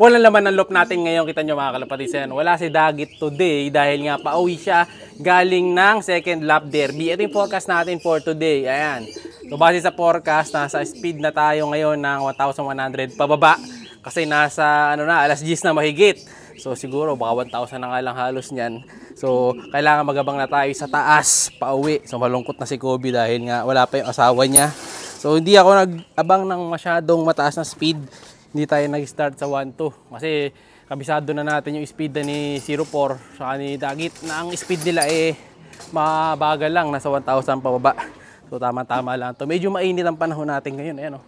Walang laman ng loop natin ngayon, kita nyo mga kalapatids. Wala si Dagit today dahil nga pauwi siya galing ng second lap derby. Ito yung forecast natin for today. Ayan. So base sa forecast, nasa speed na tayo ngayon ng 1,100 pababa. Kasi nasa alas 10 na mahigit. So siguro baka 1,000 na nga lang halos niyan. So kailangan magabang na tayo sa taas pauwi. So malungkot na si Kobe dahil nga wala pa yung asawa niya. So hindi ako nag-abang ng masyadong mataas na speed. Hindi tayo nag-start sa 1-2 kasi kabisado na natin yung speed na ni 04 saka ni Dagit na ang speed nila mabagal lang, nasa 1,000 pababa. So tama-tama lang to. Medyo mainit ang panahon natin ngayon. Ayan, oh.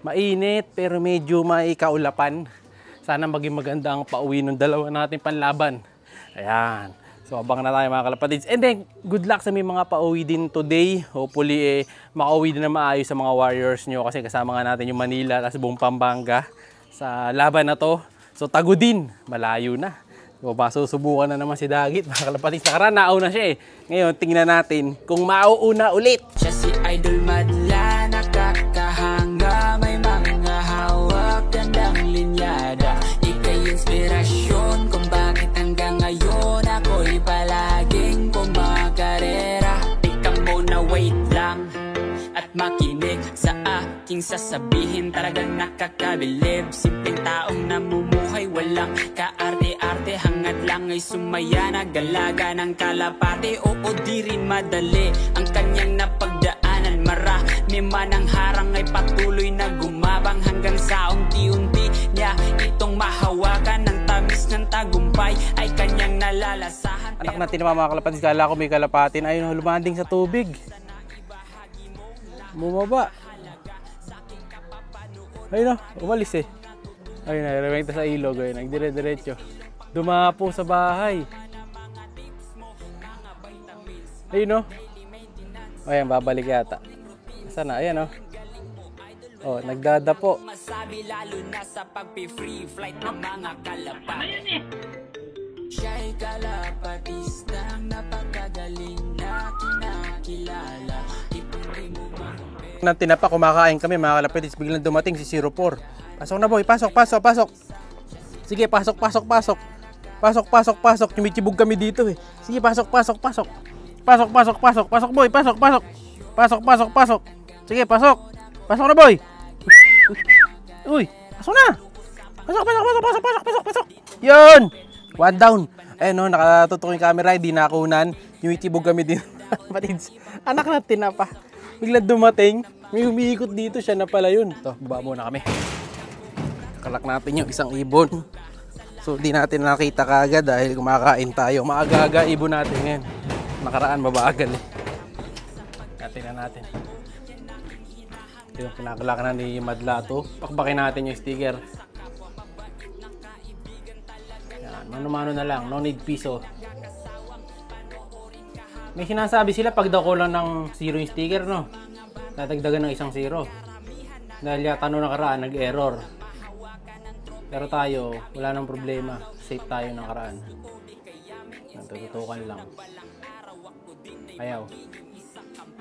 Mainit pero medyo may kaulapan. Sana maging maganda ang pauwi ng dalawa natin panlaban. Ayan. So abang na tayo mga kalapatids. And then good luck sa may mga pauwi din today. Hopefully makauwi din na maayos sa mga warriors nyo kasi kasama nga natin yung Manila at buong Pampanga sa laban na to. So tago din, malayo na. So masusubukan na naman si Dagit mga kalapatids. Nakaraan nauna siya Ngayon tingnan natin kung mauuna ulit. Siya si Idol Madla, nakakahanga, may mga hawak, gandang linyada. Ika'y inspirasyon kung bakit hanggang ngayon ako'y palaging kumakarera. Tika muna, wait lang at makinig sa aking sasabihin. Talagang nakakabilib, simpleng taong namumuhay, walang kaarte-arte, hangad lang ay sumaya, nagalaga ng kalapate. Oo, di rin madali ang kanyang napagdaanan, marami man ang harang ay patuloy na gumabang hanggang sa unti-unti niya itong mahawakan. Ng tamis ng tagumpay ay kanyang nalalasahan. Anak natin naman mga kalapatids, kala ko may kalapatin. Ayun, lumanding sa tubig. Bumaba. Ayun, umalis Ayun na, remekta sa ilog. Ayun, nagdire-diretso. Dumapo sa bahay. Ayun, ayan, babalik yata. Sana, ayan, oh, nagdadapo. Masabi lalo na sa pag-free flight ng mga kalapati. Siya'y kalapatistang napakagaling na kinakilala. Nang tinapa, kumakain kami mga kalapatids, biglang dumating si 04. Pasok na boy, pasok. Sige, pasok. Pasok. Tumitibog kami dito Sige, pasok. Pasok boy, pasok. Sige, pasok. Pasok na boy. Uy, pasok na. Pasok. Yun. One down. Ayun, nakatutok yung camera, hindi nakunan. Tumitibog kami din. Anak na tinapa. Biglang dumating, may umiikot dito, siya na pala yun. Ito, baba muna kami. Kalak natin yung isang ibon. So, di natin nakita kaagad dahil kumakain tayo. Maaga-aga ibon natin ngayon. Nakaraan, mabagal Tingnan natin. Ito yung pinakalak na ni Madla to. Pakbakin natin yung sticker. Yan, mano-mano na lang. No need piso. May sinasabi sila pag daw ko lang ng 0 yung sticker, no? Tatagdagan ng isang 0. Dahil yata nung nakaraan, nag-error. Pero tayo, wala nang problema. Safe tayo nakaraan. Tututukan lang. Ayaw.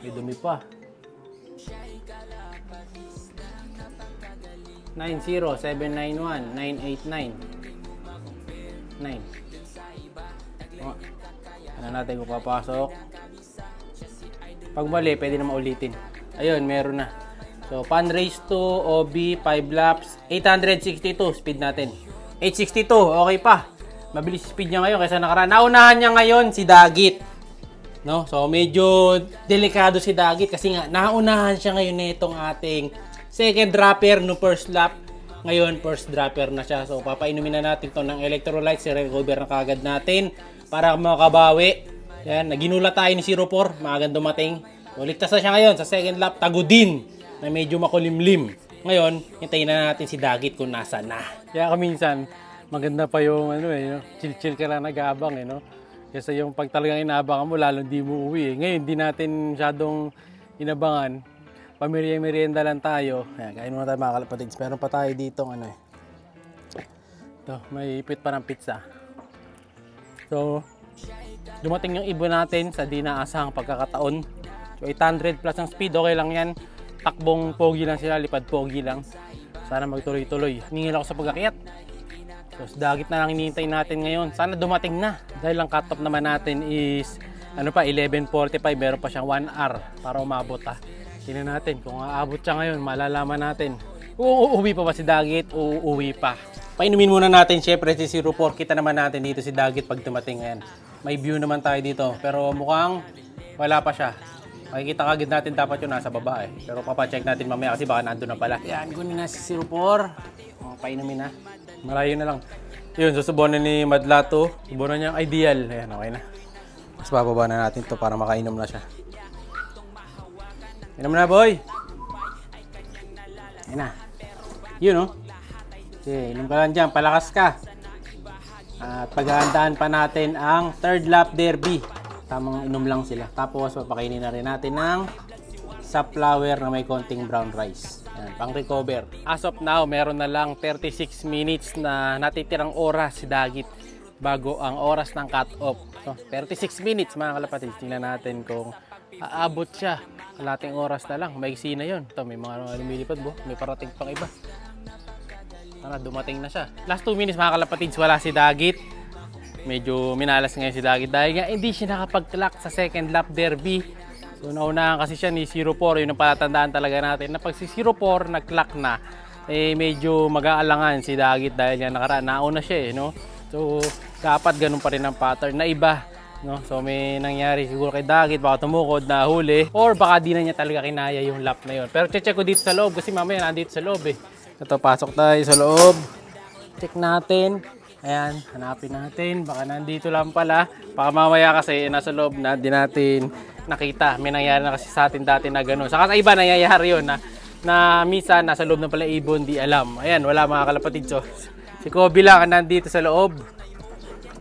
May dumi pa. 90, 791, 989. 9. Ano natin kung papasok. Pag mali, pwede na maulitin. Ayun, meron na. So, pan race to, OB, 5 laps, 862 speed natin. 862, okay pa. Mabilis speed niya ngayon kaysa nakaraan. Naunahan niya ngayon si Dagit. No? So, medyo delikado si Dagit kasi nga, naunahan siya ngayon nitong ating second dropper no first lap. Ngayon, first dropper na siya. So, papainumin na natin to ng electrolytes. I-recover na kagad natin para makabawi. Yan, naginula tayo ni 04. Maagang dumating. So, ligtas na siya ngayon sa second lap. Tago din na medyo makulimlim. Ngayon, hintayin na natin si Dagit kung nasa na. Kaya minsan, maganda pa yung chill-chill ka lang nag-aabang no? Kasi yung pag talagang inaabangan mo, lalo di mo uwi Ngayon, hindi natin masyadong inabangan. Pamirienda lang tayo. Ayan, kain muna tayo mga kalapatids. Meron pa tayo dito ito, may ipit pa ng pizza. So, dumating yung ibon natin sa di naasahang pagkakataon. So, 800 plus ang speed, okay lang yan. Takbong pogi lang sila, lipad pogi lang. Sana magtuloy-tuloy. Ningil ako sa pag-akyat. So Dagit na lang hinihintay natin ngayon. Sana dumating na. Dahil ang cut-off naman natin is 11:45, meron pa siyang 1 hour para umabot Tingnan natin kung aabot siya ngayon, malalaman natin. Uuwi pa ba si Dagit o uuwi pa? Painumin muna natin syempre si 04. Kita naman natin dito si Dagit pag dumating ngayon. May view naman tayo dito, pero mukhang wala pa siya. Makikita kagad natin dapat yun nasa baba Pero papacheck natin mamaya kasi baka nandun na pala. Yan, kunin na si 04. Painumin na. Malayo na lang. Yun, susubunan ni Madla to. Subunan niya ideal. Ayan, okay na. Mas bababa na natin to para makainom na siya. Inom na, boy. Ayan na. Yun, Okay, inom ka lang dyan. Palakas ka. At paghahandaan pa natin ang third lap derby. Tamang inom lang sila. Tapos papakainin na rin natin ng safflower na may konting brown rice. Ayan, pang recover. As of now, meron na lang 36 minutes na natitirang oras si Dagit bago ang oras ng cut-off. So, 36 minutes mga kalapatid. Tingnan natin kung aabot siya. Kalating oras na lang. Maiksi na yun. Ito, may mga lumilipad bo. May parating pang iba. Tara, dumating na siya. Last 2 minutes mga kalapatid, wala si Dagit. Medyo minalas ngayon si Dagit dahil nga hindi siya nakapag-clock sa second lap derby. So naunahan kasi siya ni 04. Yun ang palatandaan talaga natin na pag si 04 nag-clock na, medyo mag-aalangan si Dagit dahil nga nakaraan. Nauna siya no? So dapat ganun pa rin ang pattern na iba. No? So may nangyari siguro kay Dagit, baka tumukod na huli or baka di na niya talaga kinaya yung lap na yun. Pero check ko dito sa loob kasi mamaya nandito sa loob Ito, pasok tayo sa loob. Check natin. Ayan, hanapin natin. Baka nandito lang pala. Baka mamaya kasi nasa loob na di natin nakita. May nangyari na kasi sa atin dati na gano'n. Saka sa iba nangyayari yun na minsan nasa loob na pala ibon, di alam. Ayan, wala mga kalapatid. So, si Kobe lang nandito sa loob.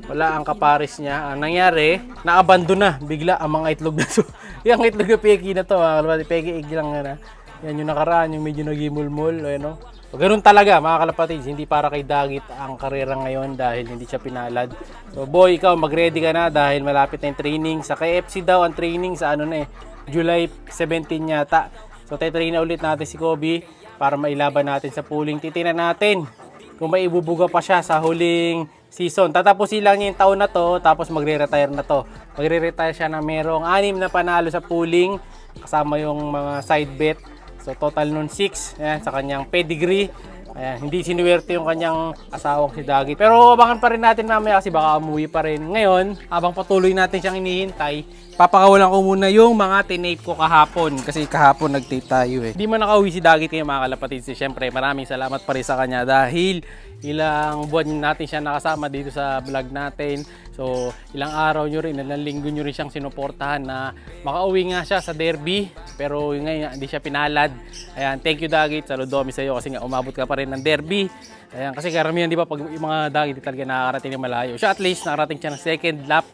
Wala ang kaparis niya. Ang nangyari, naabandon na. Bigla ang mga itlog na. So, yung itlog na peki na to. Mga kalapatid, peki egg lang na. Yan yung nakaraan, yung medyo nagimulmul. Ayan, So, ganun talaga mga kalapatid, hindi para kay Dagit ang karera ngayon dahil hindi siya pinalad. So boy, ikaw mag-ready ka na dahil malapit na yung training. Sa KFC daw ang training sa July 17 yata. So tayo-train na ulit natin si Kobe para mailaban natin sa pooling. Titingnan natin kung may ibubuga pa siya sa huling season. Tatapusin lang niya yung taon na to tapos magre-retire na to. Magre-retire siya na merong 6 na panalo sa pooling kasama yung mga side bet. So total nun 6 sa kanyang pedigree. Ayan, hindi sinuwerte yung kanyang asawang si Dagit. Pero abangan pa rin natin mamaya kasi baka umuwi pa rin. Ngayon, habang patuloy natin siyang inihintay, papakawalan ko muna yung mga tinape ko kahapon. Kasi kahapon nag-tape tayo Hindi man nakauwi si Dagit ngayon mga kalapatid. Siyempre maraming salamat pa rin sa kanya dahil ilang buwan natin siya nakasama dito sa vlog natin. So ilang araw nyo rin, ilang linggo nyo rin siyang sinuportahan na makauwi nga siya sa derby. Pero ngayon hindi siya pinalad. Ayan, thank you Dagit, saludo kami sa iyo kasi nga umabot ka pa rin ng derby. Ayan, kasi karamihan di ba pag yung mga Dagit talaga nakakarating ng malayo. Siya at least nakarating siya ng second lap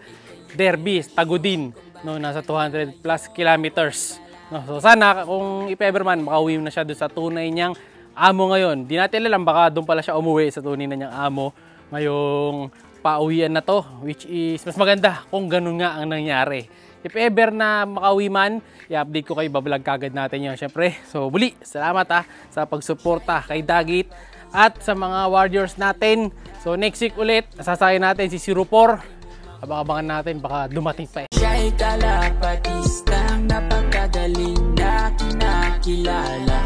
derby, Tagudin, nasa 200 plus kilometers. So sana kung if-ever man makauwi na siya doon sa tunay niyang amo ngayon. Di natin alam, baka doon pala siya umuwi sa tunay na niyang amo ngayong pauwian na to, which is mas maganda kung ganun nga ang nangyari. If ever na makauwi man, i-update ko kayo, bablog kagad natin yun syempre. So muli, salamat sa pagsuporta kay Dagit at sa mga warriors natin. So next week ulit, sasayin natin si 04. Abang-abangan natin, baka dumating pa Siya'y kalapatistang napakagaling na kinakilala.